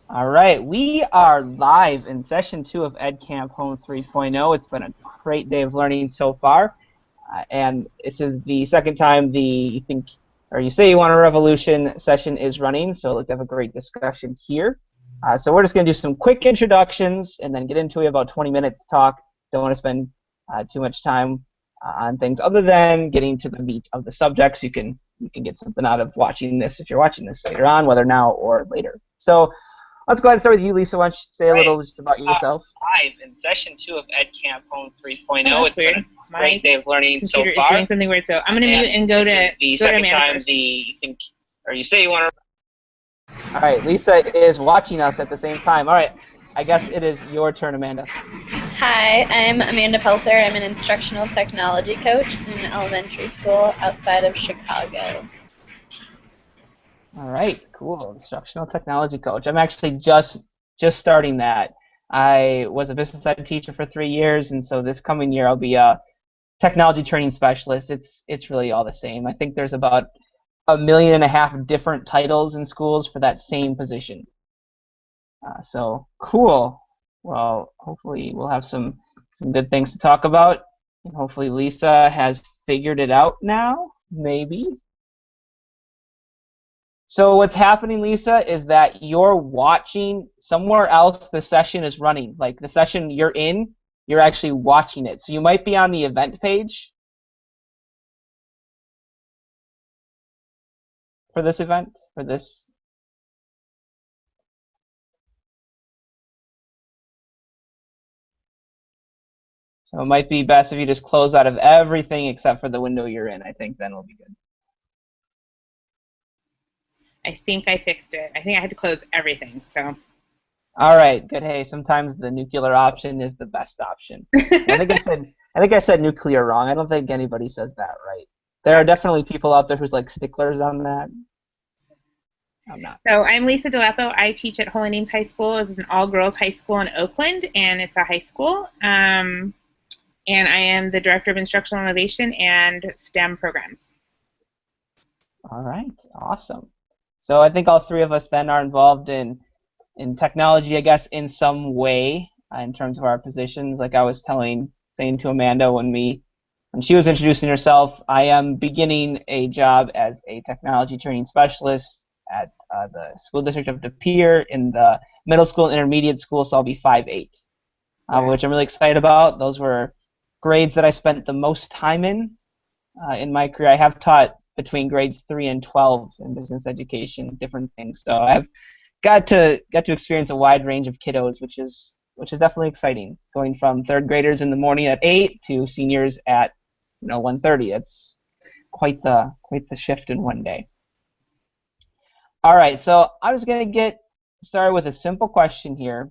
All right, we are live in session 2 of Edcamp Home 3.0. It's been a great day of learning so far, and this is the second time the you think or you say you want a revolution session is running. So let's have a great discussion here. So we're just going to do some quick introductions and then get into it. About 20 minutes talk. Don't want to spend too much time on things other than getting to the meat of the subjects. You can get something out of watching this if you're watching this later on, whether now or later. So let's go ahead and start with you, Lisa. Why don't you say a Right. little just about yourself? Live in session 2 of Edcamp Home 3.0. Oh, that's It's been weird. a great day of learning so Computer is far. doing something weird, so I'm gonna mute and go to The second Amanda time first. you think or you say you want to. All right, Lisa is watching us at the same time. All right, I guess it is your turn, Amanda. Hi, I'm Amanda Pelzer. I'm an instructional technology coach in an elementary school outside of Chicago. All right, cool. Instructional technology coach. I'm actually just starting that. I was a business ed teacher for 3 years, and so this coming year I'll be a technology training specialist. It's really all the same. I think there's about 1.5 million different titles in schools for that same position. So cool. Well, hopefully we'll have some good things to talk about, and hopefully Lisa has figured it out now. Maybe. So what's happening, Lisa, is that you're watching somewhere else the session is running. Like the session you're in, you're actually watching it. So you might be on the event page for this event, for this. So it might be best if you just close out of everything except for the window you're in. I think then we'll be good. I think I fixed it. I think I had to close everything, so. All right, good. Hey, sometimes the nuclear option is the best option. I think I said nuclear wrong. I don't think anybody says that right. There are definitely people out there who's like sticklers on that. I'm not. So I'm Lisa DeLeppo. I teach at Holy Names High School. It's an all-girls high school in Oakland, and it's a high school. And I am the Director of Instructional Innovation and STEM programs. All right, awesome. So I think all three of us then are involved in technology, I guess, in some way in terms of our positions. Like I was saying to Amanda when she was introducing herself, I am beginning a job as a technology training specialist at the school district of De Pere in the middle school and intermediate school, so I'll be 5'8", which I'm really excited about. Those were grades that I spent the most time in my career. I have taught between grades 3 and 12 in business education, different things. So I've got to experience a wide range of kiddos, which is definitely exciting. Going from third graders in the morning at 8 to seniors at 1:30. It's quite the shift in one day. All right, so I'm just gonna get started with a simple question here,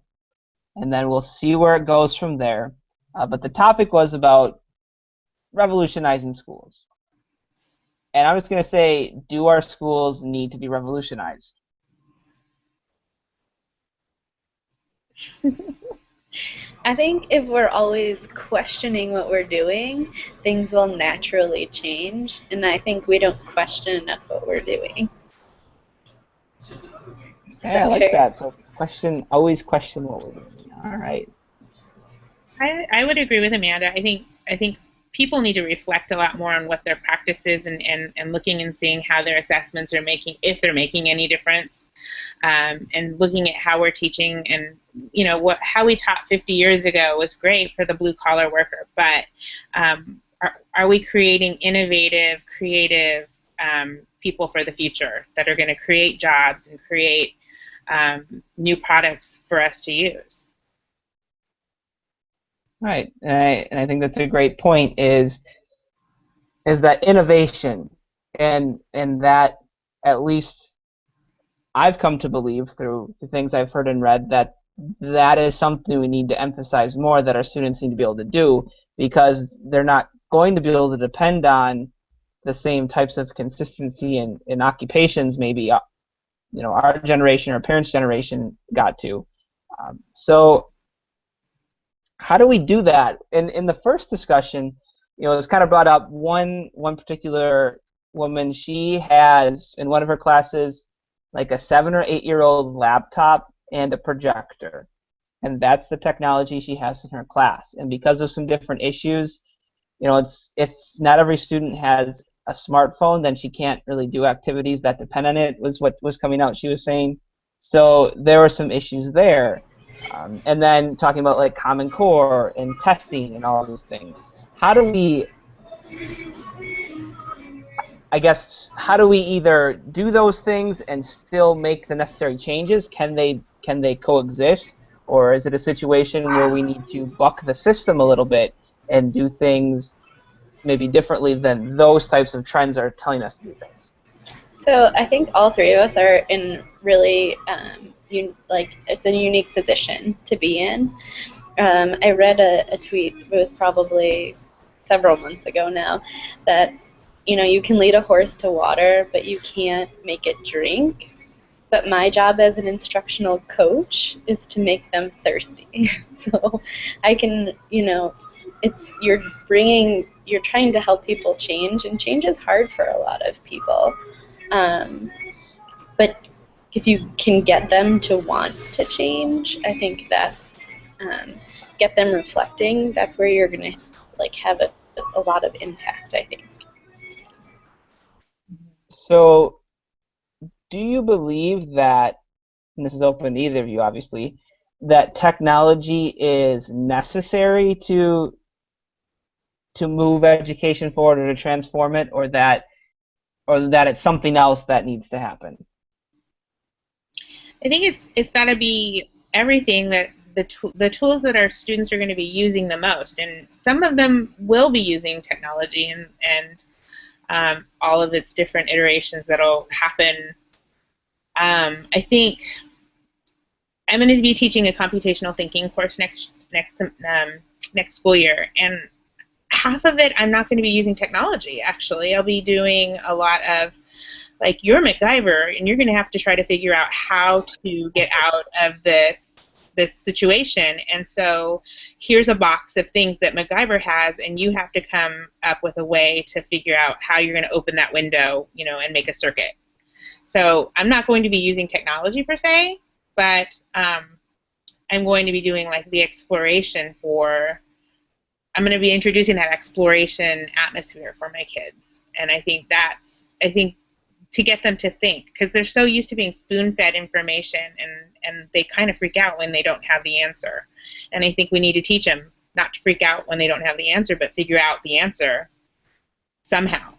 and then we'll see where it goes from there. But the topic was about revolutionizing schools. And I'm just going to say, do our schools need to be revolutionized? I think if we're always questioning what we're doing, things will naturally change, and I think we don't question enough what we're doing. Okay, I like that. So always question what we're doing. All right. I would agree with Amanda. I think people need to reflect a lot more on what their practice is and looking and seeing how their assessments are making, if they're making any difference, and looking at how we're teaching. And how we taught 50 years ago was great for the blue collar worker, but are we creating innovative, creative people for the future that are going to create jobs and create new products for us to use? Right, and I think that's a great point. Is that innovation, and that at least I've come to believe through the things I've heard and read that is something we need to emphasize more, that our students need to be able to do, because they're not going to be able to depend on the same types of consistency in occupations maybe our generation or parents' generation got to. So how do we do that? In the first discussion, it was kind of brought up one particular woman. She has in one of her classes like a 7 or 8 year old laptop and a projector. And that's the technology she has in her class. And because of some different issues, it's if not every student has a smartphone, then she can't really do activities that depend on it, was what was coming out, she was saying. So there were some issues there. And then talking about like Common Core and testing and all these things. How do we, I guess, how do we either do those things and still make the necessary changes? Can they coexist? Or is it a situation where we need to buck the system a little bit and do things maybe differently than those types of trends are telling us to do things? So I think all three of us are in really, it's a unique position to be in. I read a tweet, it was probably several months ago now, that you can lead a horse to water, but you can't make it drink. But my job as an instructional coach is to make them thirsty. So I can, you're trying to help people change, and change is hard for a lot of people. But if you can get them to want to change, I think that's, get them reflecting, that's where you're going to have a lot of impact, I think. So do you believe that, and this is open to either of you obviously, that technology is necessary to move education forward or to transform it, or that it's something else that needs to happen? I think it's got to be everything, that the tools that our students are going to be using the most, and some of them will be using technology and all of its different iterations that'll happen. I think I'm going to be teaching a computational thinking course next school year, and half of it I'm not going to be using technology. Actually, I'll be doing a lot of, like, you're MacGyver, and you're going to have to try to figure out how to get out of this situation. And so here's a box of things that MacGyver has, and you have to come up with a way to figure out how you're going to open that window, and make a circuit. So I'm not going to be using technology per se, but I'm going to be doing like the exploration I'm going to be introducing that exploration atmosphere for my kids. And I think to get them to think, because they're so used to being spoon-fed information, and they kind of freak out when they don't have the answer. And I think we need to teach them not to freak out when they don't have the answer, but figure out the answer somehow.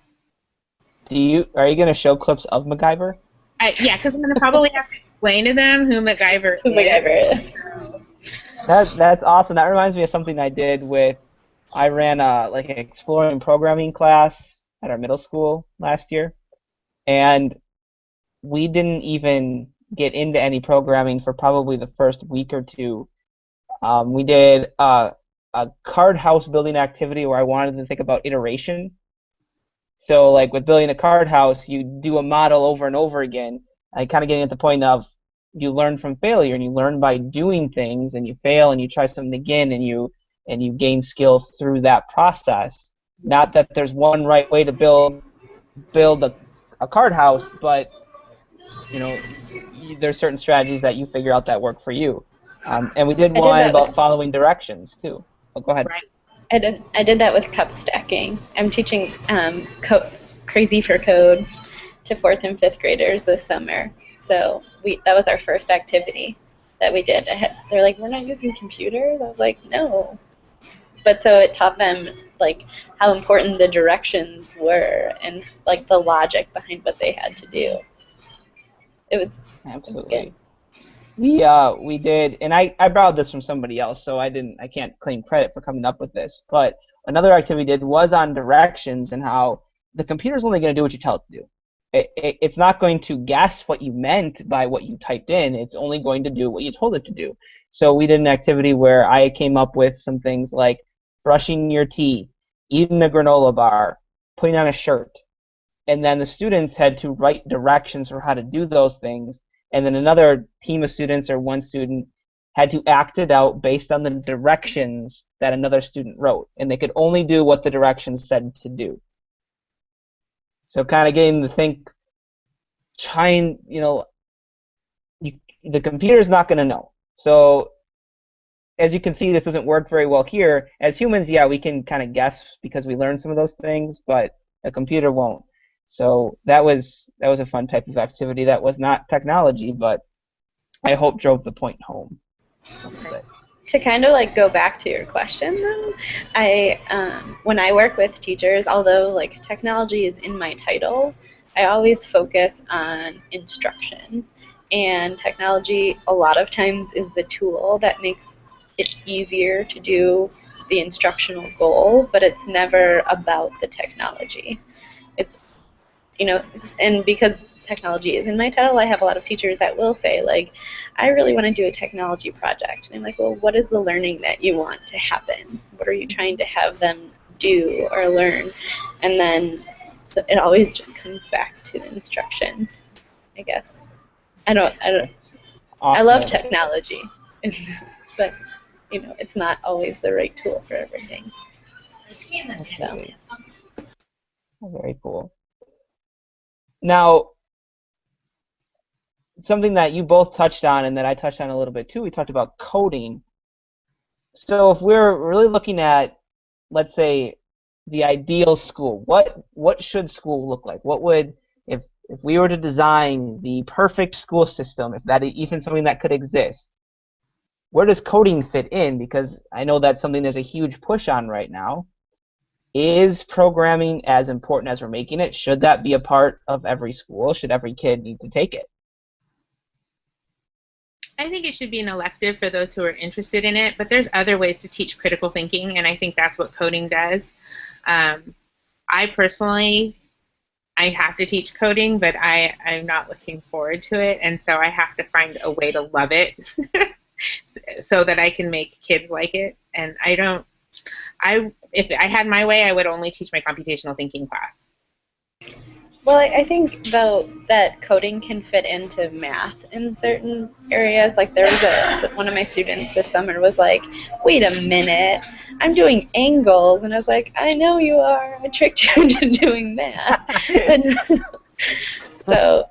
Are you going to show clips of MacGyver? Yeah, because I'm going to probably have to explain to them who MacGyver is. That's awesome. That reminds me of something I ran like an exploring programming class at our middle school last year, and we didn't even get into any programming for probably the first week or two. We did a card house building activity where I wanted to think about iteration. So like with building a card house, you do a model over and over again, and kind of getting at the point of you learn from failure, and you learn by doing things, and you fail, and you try something again, and you gain skill through that process. Not that there's one right way to build a card house, but there's certain strategies that you figure out that work for you. And we did one about following directions too. Oh, go ahead. Right. I did that with cup stacking. I'm teaching Crazy for Code to 4th and 5th graders this summer. So that was our first activity that we did. They're like, we're not using computers? I was like, no. But so it taught them like how important the directions were and like the logic behind what they had to do. It was absolutely. We did, and I borrowed this from somebody else, so I can't claim credit for coming up with this. But another activity we did was on directions and how the computer's only going to do what you tell it to do. It's not going to guess what you meant by what you typed in. It's only going to do what you told it to do. So we did an activity where I came up with some things like brushing your teeth, eating a granola bar, putting on a shirt. And then the students had to write directions for how to do those things. And then another team of students or one student had to act it out based on the directions that another student wrote. And they could only do what the directions said to do. So kind of getting to think, the computer's not going to know. So as you can see, this doesn't work very well here. As humans, yeah, we can kind of guess because we learn some of those things, but a computer won't. So that was a fun type of activity. That was not technology, but I hope drove the point home a little bit. To kind of like go back to your question though, I when I work with teachers, although like technology is in my title, I always focus on instruction. And technology a lot of times is the tool that makes it easier to do the instructional goal, but it's never about the technology. It's and because technology is in my title, I have a lot of teachers that will say, like, I really want to do a technology project. And I'm like, well, what is the learning that you want to happen? What are you trying to have them do or learn? And then so it always just comes back to the instruction, I guess. I Awesome. love technology, but it's not always the right tool for everything. So. Very cool. Now, something that you both touched on and that I touched on a little bit too, we talked about coding. So if we're really looking at, let's say, the ideal school, what should school look like? What would, if we were to design the perfect school system, if that is even something that could exist, where does coding fit in? Because I know that's something there's a huge push on right now. Is programming as important as we're making it? Should that be a part of every school? Should every kid need to take it? I think it should be an elective for those who are interested in it, but there's other ways to teach critical thinking, and I think that's what coding does. I personally, I have to teach coding, but I'm not looking forward to it, and so I have to find a way to love it so that I can make kids like it. And if I had my way, I would only teach my computational thinking class. Well, I think though that coding can fit into math in certain areas. Like there was one of my students this summer was like, "Wait a minute, I'm doing angles," and I was like, "I know you are. I tricked you into doing that." So,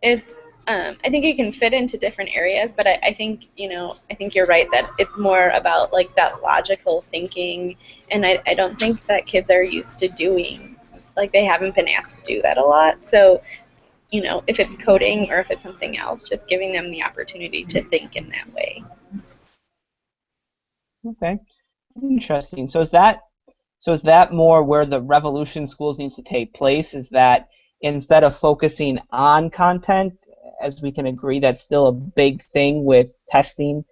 it's. I think it can fit into different areas, but I think I think you're right that it's more about like that logical thinking, and I don't think that kids are used to doing, like they haven't been asked to do that a lot. So, if it's coding or if it's something else, just giving them the opportunity to think in that way. Okay, interesting. So is that more where the revolution schools needs to take place? Is that instead of focusing on content, as we can agree that's still a big thing with testing,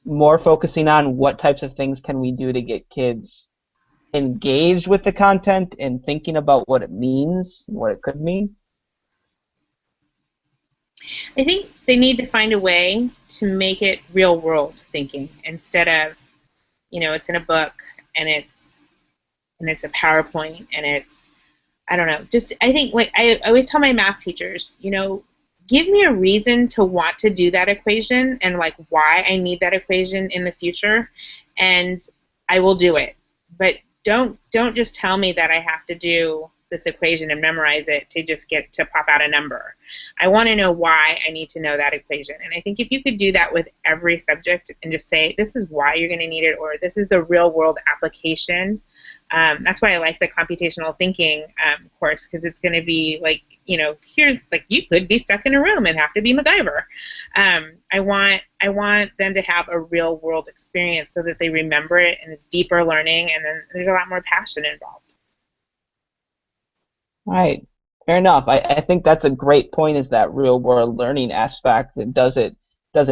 more focusing on what types of things can we do to get kids engaged with the content and thinking about what it means, what it could mean? I think they need to find a way to make it real world thinking instead of, it's in a book and it's a PowerPoint and it's, I don't know, just I think like I always tell my math teachers, give me a reason to want to do that equation and like why I need that equation in the future, and I will do it. But don't just tell me that I have to do this equation and memorize it to just get to pop out a number. I want to know why I need to know that equation. And I think if you could do that with every subject and just say, this is why you're going to need it, or this is the real world application. That's why I like the computational thinking course, because it's going to be like, here's like you could be stuck in a room and have to be MacGyver. I want them to have a real world experience so that they remember it and it's deeper learning, and then there's a lot more passion involved. Right. Fair enough. I think that's a great point, is that real world learning aspect. It doesn't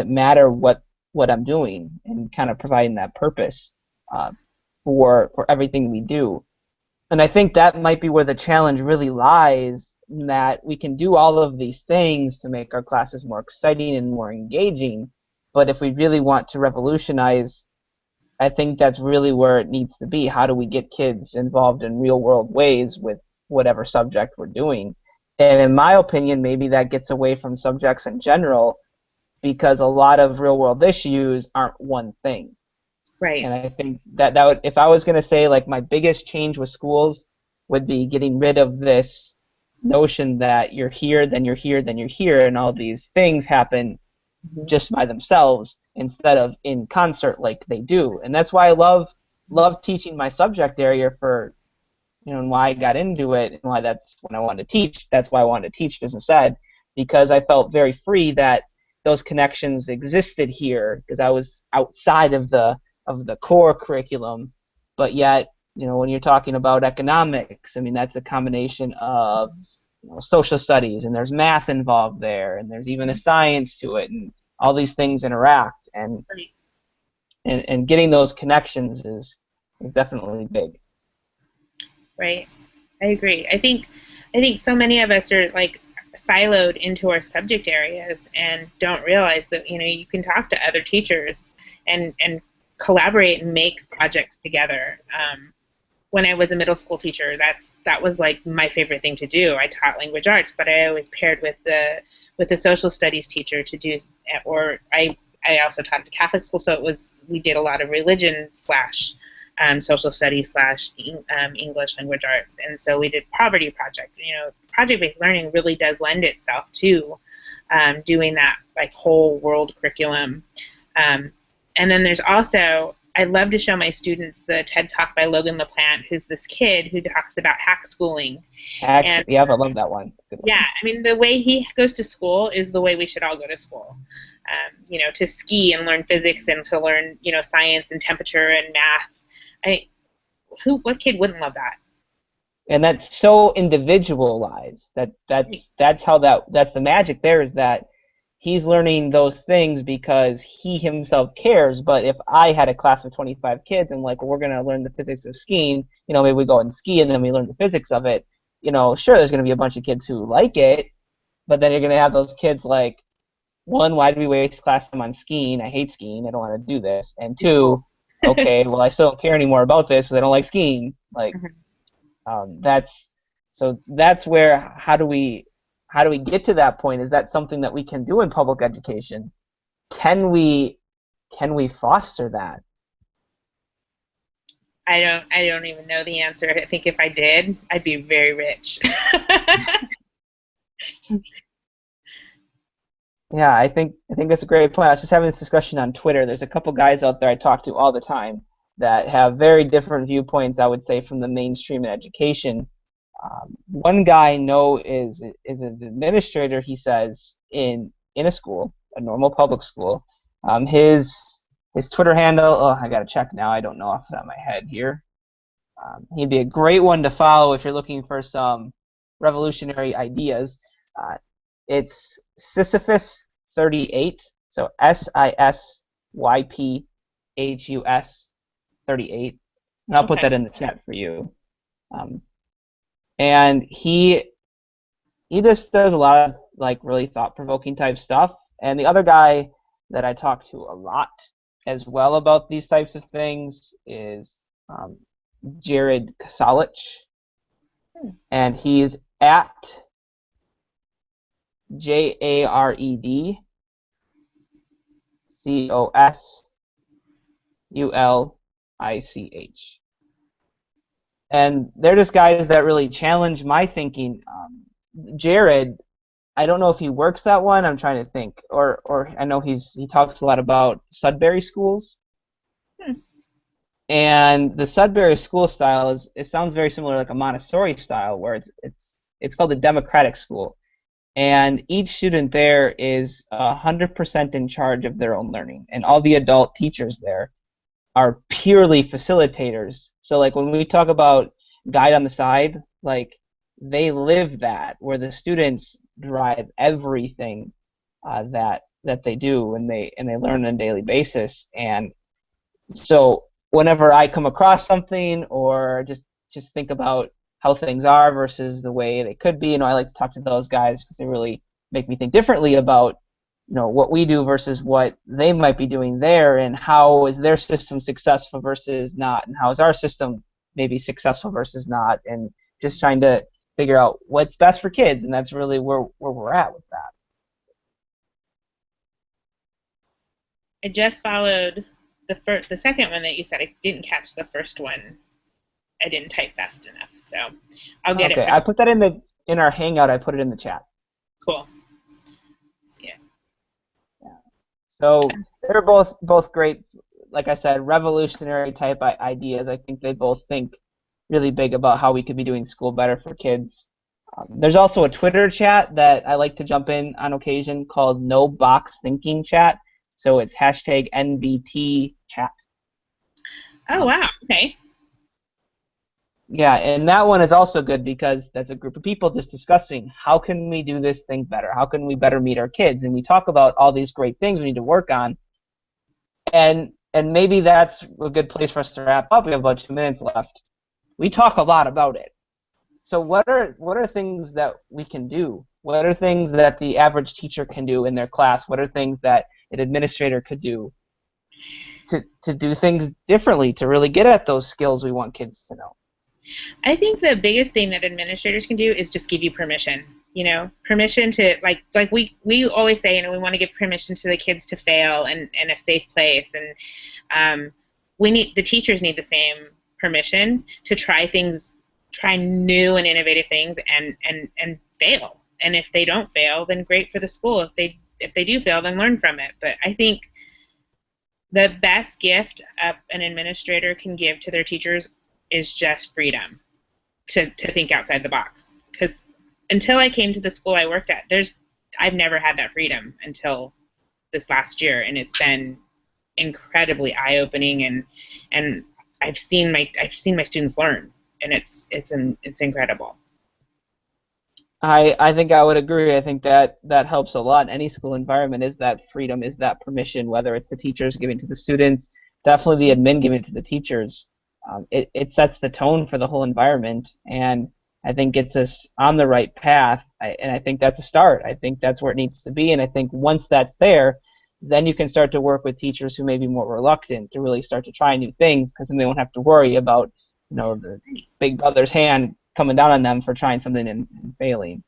matter what I'm doing, and kind of providing that purpose for everything we do. And I think that might be where the challenge really lies, in that we can do all of these things to make our classes more exciting and more engaging, but if we really want to revolutionize, I think that's really where it needs to be. How do we get kids involved in real world ways with whatever subject we're doing? And in my opinion, maybe that gets away from subjects in general, because a lot of real world issues aren't one thing. Right. And I think that would, if I was going to say like my biggest change with schools, would be getting rid of this notion that you're here, then you're here, then you're here, and all these things happen just by themselves instead of in concert like they do. And that's why I love teaching my subject area for, and why I got into it and why that's when I wanted to teach. That's why I wanted to teach business ed, because I felt very free that those connections existed here because I was outside of the core curriculum, but yet, when you're talking about economics, I mean that's a combination of social studies, and there's math involved there, and there's even a science to it, and all these things interact, and getting those connections is definitely big. Right. I agree. I think so many of us are like siloed into our subject areas and don't realize that you can talk to other teachers and collaborate and make projects together. When I was a middle school teacher, that was like my favorite thing to do. I taught language arts, but I always paired with the social studies teacher to do, or I also taught at a Catholic school, so we did a lot of religion slash social studies slash English language arts, and so we did poverty project. Project-based learning really does lend itself to doing that like whole world curriculum. And then there's also, I love to show my students the TED Talk by Logan LaPlante, who's this kid who talks about hack schooling. Actually, I love that one. Yeah, I mean, the way he goes to school is the way we should all go to school. To ski and learn physics and to learn, science and temperature and math. What kid wouldn't love that? And that's so individualized. That's the magic there, is that he's learning those things because he himself cares. But if I had a class of 25 kids and we're going to learn the physics of skiing, maybe we go and ski and then we learn the physics of it, sure, there's going to be a bunch of kids who like it, but then you're going to have those kids like, one, why do we waste class time on skiing? I hate skiing. I don't want to do this. And two, okay, well, I still don't care anymore about this because I don't like skiing. That's where, how do we get to that point? Is that something that we can do in public education? Can we foster that? I don't even know the answer. I think if I did, I'd be very rich. Yeah, I think that's a great point. I was just having this discussion on Twitter. There's a couple guys out there I talk to all the time that have very different viewpoints, I would say, from the mainstream in education. One guy I know is an administrator, he says, in a school, a normal public school. His Twitter handle, I gotta check now, I don't know off the top of my head here. He'd be a great one to follow if you're looking for some revolutionary ideas. It's Sisyphus38, so SISYPHUS 38, and I'll put that in the chat for you. And he just does a lot of really thought-provoking type stuff. And the other guy that I talk to a lot as well about these types of things is Jared Kosalich, and he's at JARED COSULICH. And they're just guys that really challenge my thinking. Jared, I don't know if he works that one. I'm trying to think. Or I know he talks a lot about Sudbury schools. And the Sudbury school style it sounds very similar like a Montessori style, where it's called a democratic school. And each student there is 100% in charge of their own learning, and all the adult teachers there are purely facilitators. So when we talk about guide on the side, they live that, where the students drive everything that they do, and they learn on a daily basis. And so whenever I come across something, or just think about how things are versus the way they could be, I like to talk to those guys because they really make me think differently about what we do versus what they might be doing there, and how is their system successful versus not, and how is our system maybe successful versus not, and just trying to figure out what's best for kids. And that's really where we're at with that. I just followed the second one that you said. I didn't catch the first one. I didn't type fast enough, so I'll get it. I put that in in our Hangout, I put it in the chat. Cool. See it. So they're both great, like I said, revolutionary type ideas. I think they both think really big about how we could be doing school better for kids. There's also a Twitter chat that I like to jump in on occasion called No Box Thinking Chat. So it's hashtag NBT chat. Oh, wow. Okay. Yeah, and that one is also good because that's a group of people just discussing how can we do this thing better? How can we better meet our kids? And we talk about all these great things we need to work on. And maybe that's a good place for us to wrap up. We have about 2 minutes left. We talk a lot about it. So what are things that we can do? What are things that the average teacher can do in their class? What are things that an administrator could do to do things differently, to really get at those skills we want kids to know? I think the biggest thing that administrators can do is just give you permission. Permission to like we always say, we want to give permission to the kids to fail and in a safe place, and the teachers need the same permission to try new and innovative things and fail. And if they don't fail, then great for the school. If they do fail, then learn from it. But I think the best gift an administrator can give to their teachers is just freedom to think outside the box. Because until I came to the school I worked at, I've never had that freedom until this last year, and it's been incredibly eye-opening, and I've seen my students learn, and it's incredible. I think I would agree. I think that helps a lot in any school environment, is that freedom, is that permission, whether it's the teachers giving to the students, definitely the admin giving to the teachers. It sets the tone for the whole environment, and I think gets us on the right path, and I think that's a start. I think that's where it needs to be, and I think once that's there, then you can start to work with teachers who may be more reluctant to really start to try new things, because then they won't have to worry about the big brother's hand coming down on them for trying something and failing.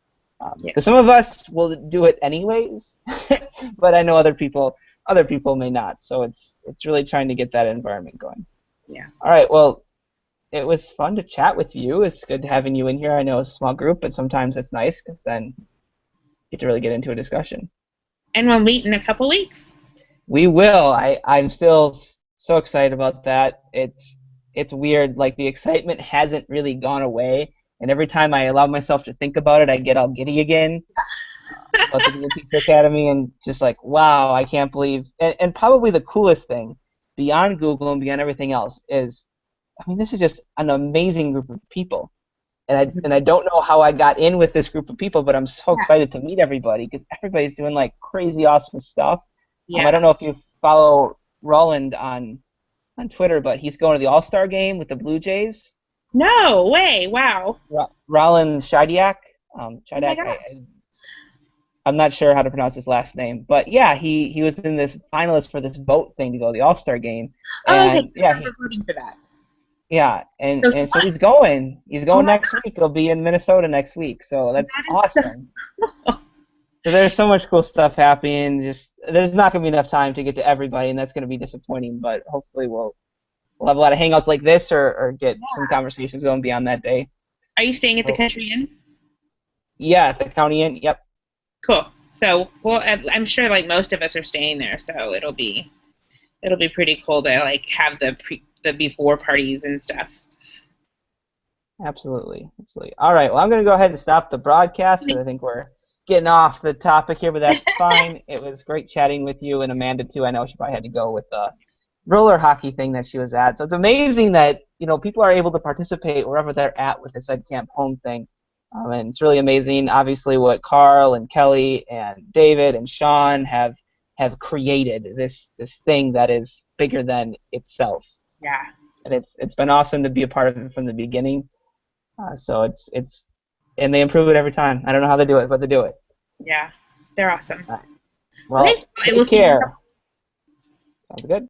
Because some of us will do it anyways, but I know other people may not. So it's really trying to get that environment going. Yeah. All right. Well, it was fun to chat with you. It's good having you in here. I know it's a small group, but sometimes it's nice because then you get to really get into a discussion. And we'll meet in a couple weeks. We will. I'm still so excited about that. It's weird. Like, the excitement hasn't really gone away, and every time I allow myself to think about it, I get all giddy again. About the New Teacher Academy, and just like, wow, I can't believe. And probably the coolest thing, beyond Google and beyond everything else, is, this is just an amazing group of people. And I don't know how I got in with this group of people, but I'm so excited to meet everybody, because everybody's doing like crazy awesome stuff. Yeah. I don't know if you follow Roland on Twitter, but he's going to the All-Star game with the Blue Jays. No way! Wow. Roland Shadiak. Shadiak. Oh my I'm not sure how to pronounce his last name, but yeah, he was in this finalist for this vote thing to go to the All-Star game. Oh, okay. Yeah, I'm voting for that. Yeah, and so he's going. He's going next week. He'll be in Minnesota next week, so that's awesome. So there's so much cool stuff happening. Just there's not going to be enough time to get to everybody, and that's going to be disappointing. But hopefully we'll have a lot of hangouts like this, or get some conversations going beyond that day. Are you staying at the Country Inn? Yeah, at the County Inn. Yep. Cool. So, well, I'm sure like most of us are staying there, so it'll be pretty cool to like have the before parties and stuff. Absolutely. All right. Well, I'm going to go ahead and stop the broadcast, because I think we're getting off the topic here, but that's fine. It was great chatting with you, and Amanda too. I know she probably had to go with the roller hockey thing that she was at. So it's amazing that people are able to participate wherever they're at with this EdcampHOME thing. And it's really amazing, obviously, what Carl and Kelly and David and Sean have created, this thing that is bigger than itself. Yeah. And it's been awesome to be a part of it from the beginning. So it's and they improve it every time. I don't know how they do it, but they do it. Yeah, they're awesome. Well, okay. take care. Sounds good.